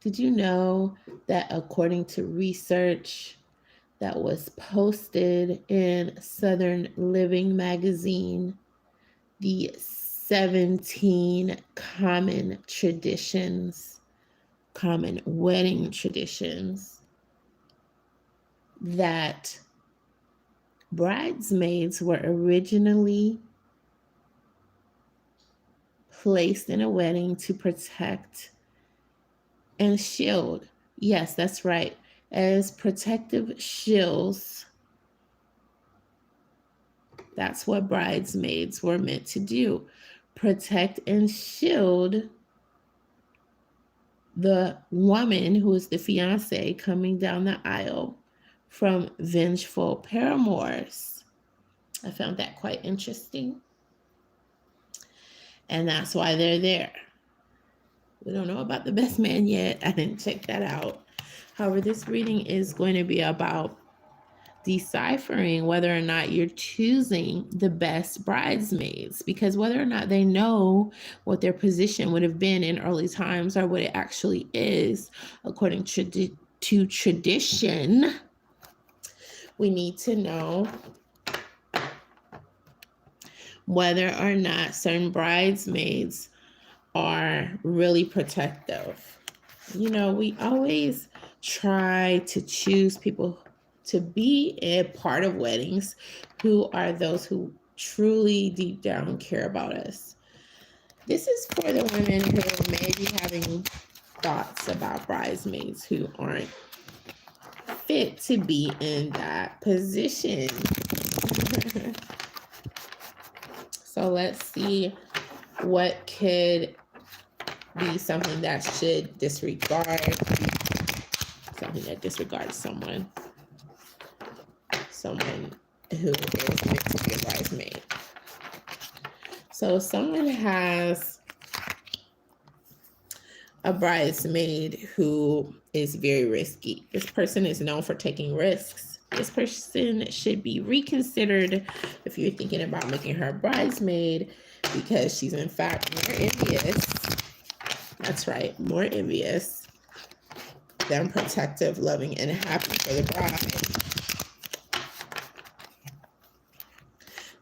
Did you know that according to research that was posted in Southern Living magazine, the 17 common wedding traditions that bridesmaids were originally placed in a wedding to protect and shield. Yes, that's right. As protective shields, that's what bridesmaids were meant to do: protect and shield the woman who is the fiance coming down the aisle from vengeful paramours. I found that quite interesting. And that's why they're there. We don't know about the best man yet. I didn't check that out. However, this reading is going to be about deciphering whether or not you're choosing the best bridesmaids, because whether or not they know what their position would have been in early times or what it actually is according to tradition, we need to know whether or not certain bridesmaids are really protective. You know, we always try to choose people to be a part of weddings who are those who truly deep down care about us. This is for the women who may be having thoughts about bridesmaids who aren't fit to be in that position. So let's see what could be something that should disregard, something that disregards someone who is meant to be a bridesmaid. So if someone has a bridesmaid who is very risky, this person is known for taking risks. This person should be reconsidered if you're thinking about making her a bridesmaid, because she's in fact more envious. That's right, more envious than protective, loving, and happy for the bride.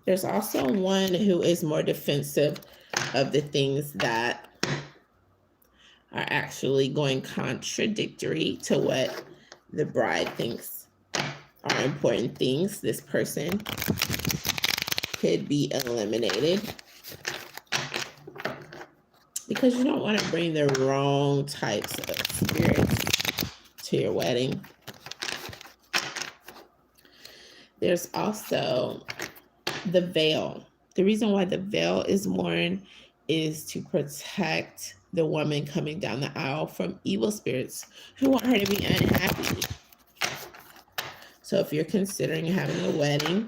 There's also one who is more defensive of the things that are actually going contradictory to what the bride thinks are important things. This person could be eliminated because you don't want to bring the wrong types of spirits to your wedding. There's also the veil. The reason why the veil is worn is to protect the woman coming down the aisle from evil spirits who want her to be unhappy. So if you're considering having a wedding,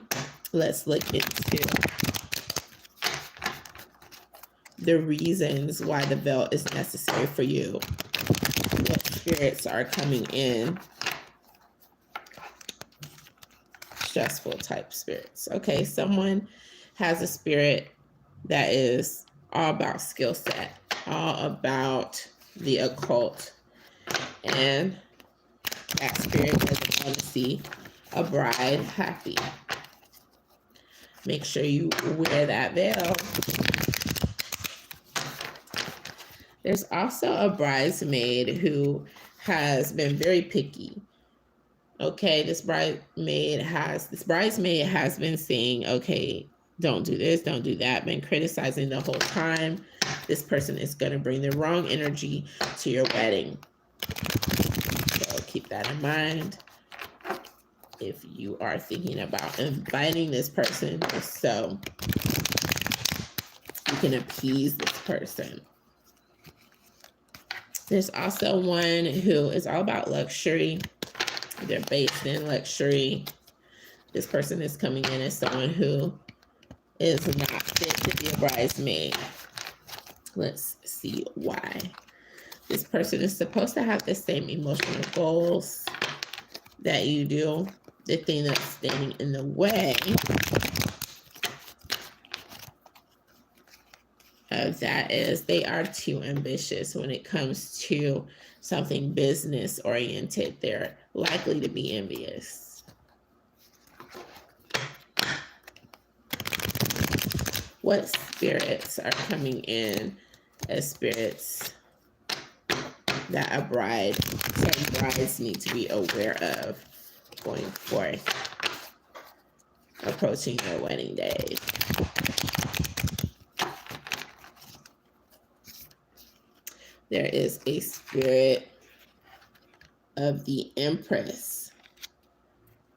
let's look into the reasons why the veil is necessary for you. What spirits are coming in? Stressful type spirits. Okay, someone has a spirit that is all about skill set, all about the occult, and that spirit doesn't want to see a bride happy. Make sure you wear that veil. There's also a bridesmaid who has been very picky. Okay, this bridesmaid has been saying, okay, don't do this, don't do that, been criticizing the whole time. This person is going to bring the wrong energy to your wedding. So keep that in mind if you are thinking about inviting this person, so you can appease this person. There's also one who is all about luxury. They're based in luxury. This person is coming in as someone who is not fit to be a bridesmaid. Let's see why. This person is supposed to have the same emotional goals that you do. The thing that's standing in the way of that is they are too ambitious when it comes to something business oriented. They're likely to be envious. What spirits are coming in as spirits that a bride, some brides need to be aware of going forth, approaching their wedding day? There is a spirit of the Empress,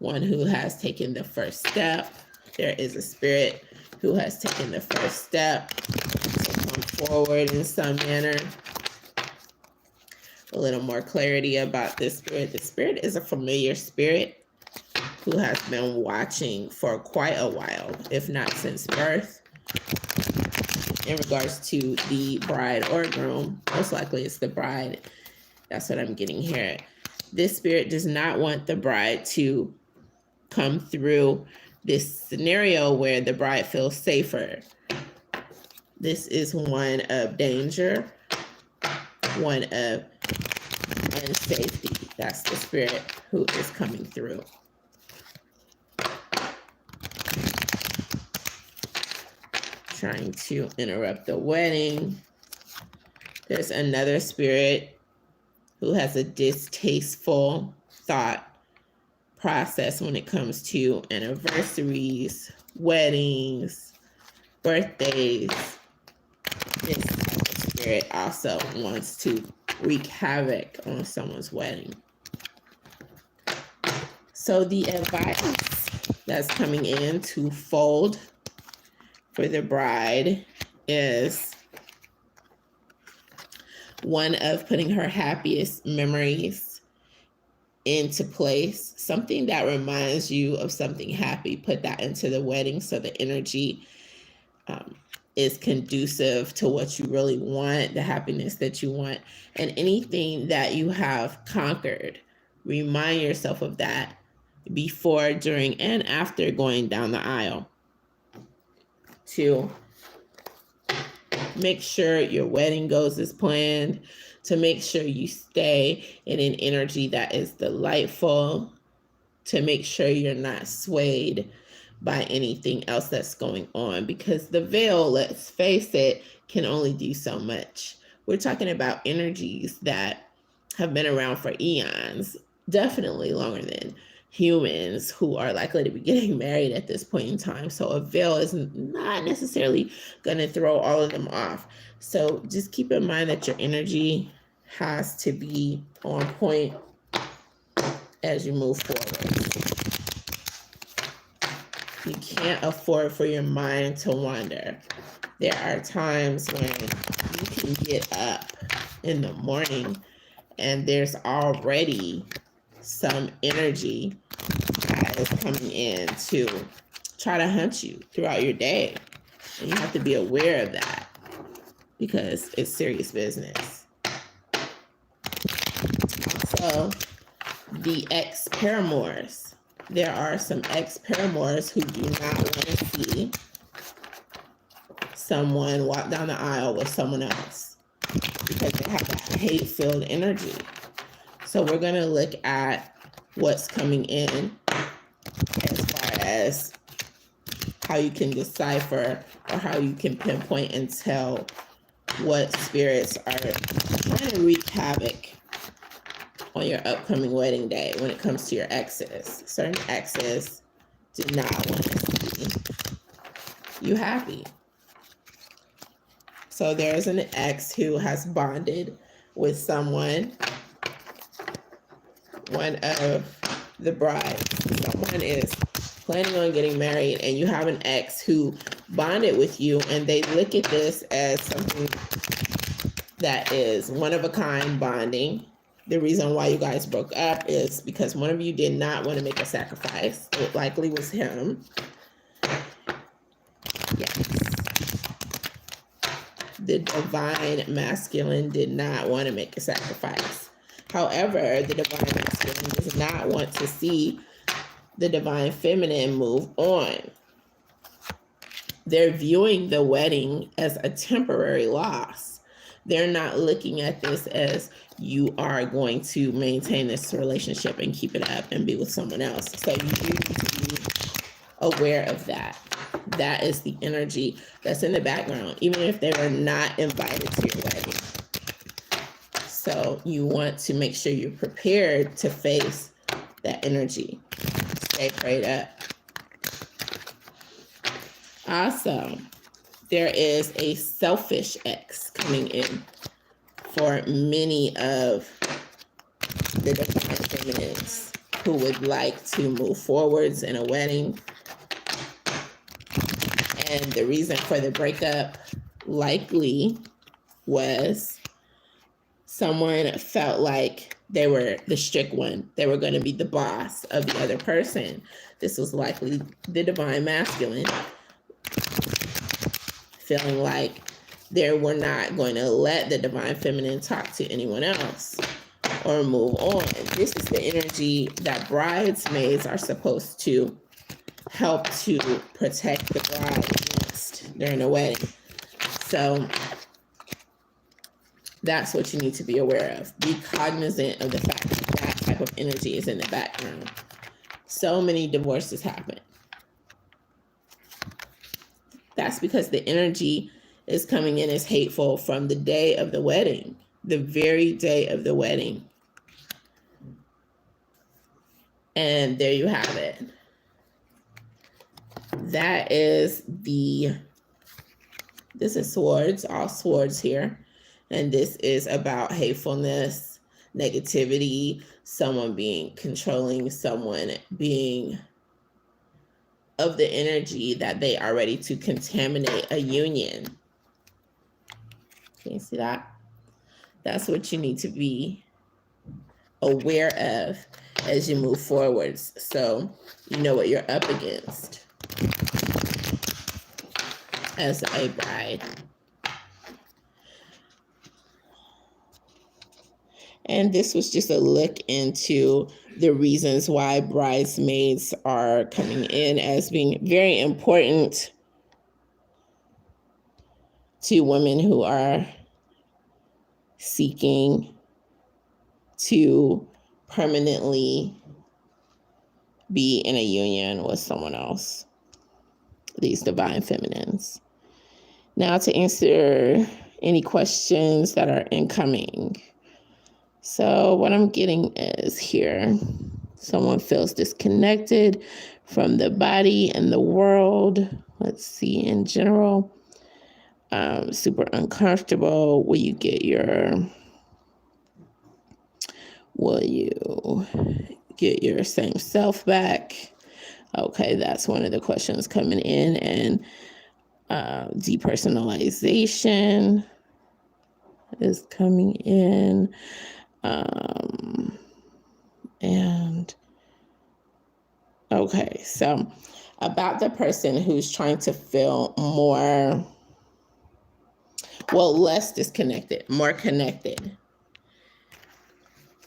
one who has taken the first step. There is a spirit who has taken the first step to come forward in some manner. A little more clarity about this spirit. The spirit is a familiar spirit who has been watching for quite a while, if not since birth. In regards to the bride or groom, most likely it's the bride. That's what I'm getting here. This spirit does not want the bride to come through this scenario where the bride feels safer. This is one of danger, one of unsafety. That's the spirit who is coming through. Trying to interrupt the wedding. There's another spirit who has a distasteful thought process when it comes to anniversaries, weddings, birthdays. This type of spirit also wants to wreak havoc on someone's wedding. So the advice that's coming in to fold for the bride is one of putting her happiest memories into place. Something that reminds you of something happy, put that into the wedding so the energy is conducive to what you really want, the happiness that you want, and anything that you have conquered. Remind yourself of that before, during, and after going down the aisle to make sure your wedding goes as planned, to make sure you stay in an energy that is delightful, to make sure you're not swayed by anything else that's going on, because the veil, let's face it, can only do so much. We're talking about energies that have been around for eons, definitely longer than humans who are likely to be getting married at this point in time. So a veil is not necessarily going to throw all of them off. So just keep in mind that your energy has to be on point as you move forward. You can't afford for your mind to wander. There are times when you can get up in the morning and there's already some energy that is coming in to try to hunt you throughout your day. And you have to be aware of that because it's serious business. So the ex-paramours. There are some ex-paramours who do not want to see someone walk down the aisle with someone else because they have that hate-filled energy. So we're going to look at what's coming in as far as how you can decipher or how you can pinpoint and tell what spirits are trying to wreak havoc on your upcoming wedding day when it comes to your exes. Certain exes do not want to see you happy. So there's an ex who has bonded with someone, one of the brides. Someone is planning on getting married and you have an ex who bonded with you, and they look at this as something that is one of a kind bonding. The reason why you guys broke up is because one of you did not want to make a sacrifice. It likely was him. Yes. The divine masculine did not want to make a sacrifice. However, the divine masculine does not want to see the divine feminine move on. they're viewing the wedding as a temporary loss. They're not looking at this as you are going to maintain this relationship and keep it up and be with someone else. So you do need to be aware of that. That is the energy that's in the background, even if they were not invited to your wedding. So you want to make sure you're prepared to face that energy. Stay prayed up. Also, there is a selfish ex coming in for many of the divine feminines who would like to move forwards in a wedding. And the reason for the breakup likely was someone felt like they were the strict one. They were going to be the boss of the other person. This was likely the divine masculine, feeling like they were not going to let the divine feminine talk to anyone else or move on. This is the energy that bridesmaids are supposed to help to protect the bride against during a wedding. So that's what you need to be aware of. Be cognizant of the fact that that type of energy is in the background. So many divorces happen. That's because the energy is coming in as hateful from the day of the wedding, the very day of the wedding. And there you have it. That is this is swords, all swords here. And this is about hatefulness, negativity, someone being controlling, someone being of the energy that they are ready to contaminate a union. Can you see that? That's what you need to be aware of as you move forwards, so you know what you're up against as a bride. And this was just a look into the reasons why bridesmaids are coming in as being very important to women who are seeking to permanently be in a union with someone else, these divine feminines. Now to answer any questions that are incoming. So what I'm getting is here, someone feels disconnected from the body and the world. Let's see, in general, super uncomfortable. Will you get your same self back? Okay, that's one of the questions coming in. And depersonalization is coming in. And okay, so about the person who's trying to feel less disconnected, more connected.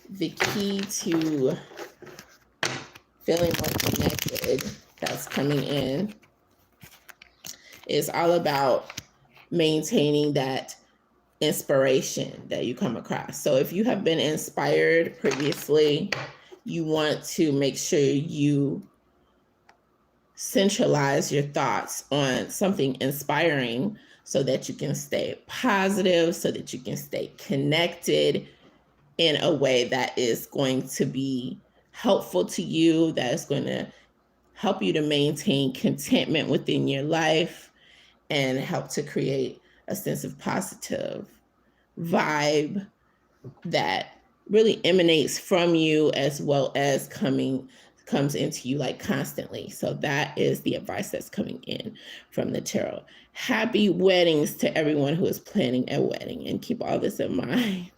The key to feeling more connected that's coming in is all about maintaining that inspiration that you come across. So if you have been inspired previously, you want to make sure you centralize your thoughts on something inspiring so that you can stay positive, so that you can stay connected in a way that is going to be helpful to you, that is going to help you to maintain contentment within your life and help to create a sense of positive vibe that really emanates from you as well as comes into you like constantly. So that is the advice that's coming in from the tarot. Happy weddings to everyone who is planning a wedding, and keep all this in mind.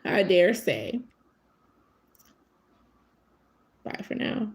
I dare say. Bye for now.